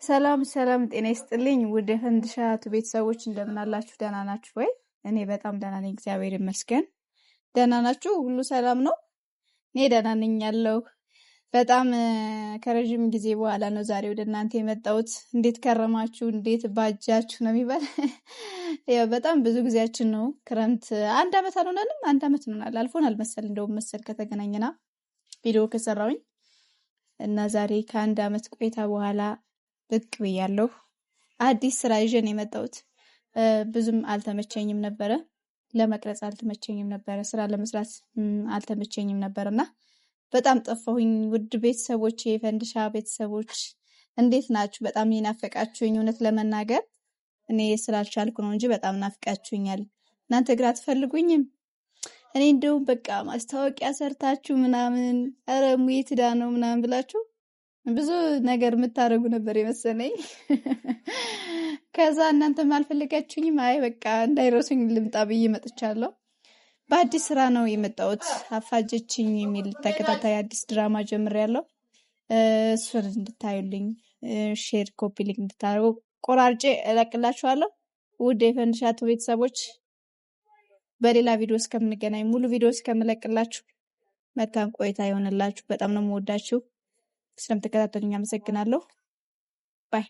ሰላም ሰላም፣ ጤና ይስጥልኝ ውድ ህንድሻት ቤተሰቦች እንደምን አላችሁ? ደህና ናችሁ ወይ? እኔ በጣም ደህና ነኝ፣ እግዚአብሔር ይመስገን። ደህና ናችሁ? ሁሉ ሰላም ነው? እኔ ደህና ነኝ ያለው። በጣም ከረዥም ጊዜ በኋላ ነው ዛሬ ወደ እናንተ የመጣሁት። እንዴት ከረማችሁ? እንዴት ባጃችሁ ነው የሚባል። ያው በጣም ብዙ ጊዜያችን ነው። ክረምት አንድ አመት አልሆነንም? አንድ አመት ሆናል፣ አልፎናል መሰል፣ እንደውም መሰል ከተገናኘና ቪዲዮ ከሰራሁኝ እና ዛሬ ከአንድ አመት ቆይታ በኋላ ብቅ ብያለሁ። አዲስ ስራ ይዤ ነው የመጣሁት። ብዙም አልተመቸኝም ነበረ፣ ለመቅረጽ አልተመቸኝም ነበረ፣ ስራ ለመስራት አልተመቸኝም ነበርና በጣም ጠፋሁኝ። ውድ ቤተሰቦቼ፣ የፈንድሻ ቤተሰቦች እንዴት ናችሁ? በጣም ይናፈቃችሁኝ። እውነት ለመናገር እኔ ስላልቻልኩ ነው እንጂ በጣም ናፍቃችሁኛል። እናንተ ግራ አትፈልጉኝም? እኔ እንደውም በቃ ማስታወቂያ ሰርታችሁ ምናምን ኧረ ሙዬ ትዳ ነው ምናምን ብላችሁ ብዙ ነገር የምታደርጉ ነበር የመሰለኝ። ከዛ እናንተም አልፈለጋችሁኝም። አይ በቃ እንዳይረሱኝ ልምጣ ብዬ መጥቻለሁ። በአዲስ ስራ ነው የመጣሁት። አፋጀችኝ የሚል ተከታታይ አዲስ ድራማ ጀምሬያለሁ። እሱን እንድታዩልኝ ሼር፣ ኮፒ ሊንክ እንድታደርጉ ቆራርጬ እለቅላችኋለሁ። ውድ የፈንድሻቱ ቤተሰቦች በሌላ ቪዲዮ እስከምንገናኝ፣ ሙሉ ቪዲዮ እስከምለቅላችሁ መልካም ቆይታ ይሆንላችሁ። በጣም ነው የምወዳችሁ። ስለምትከታተሉኝ አመሰግናለሁ። ባይ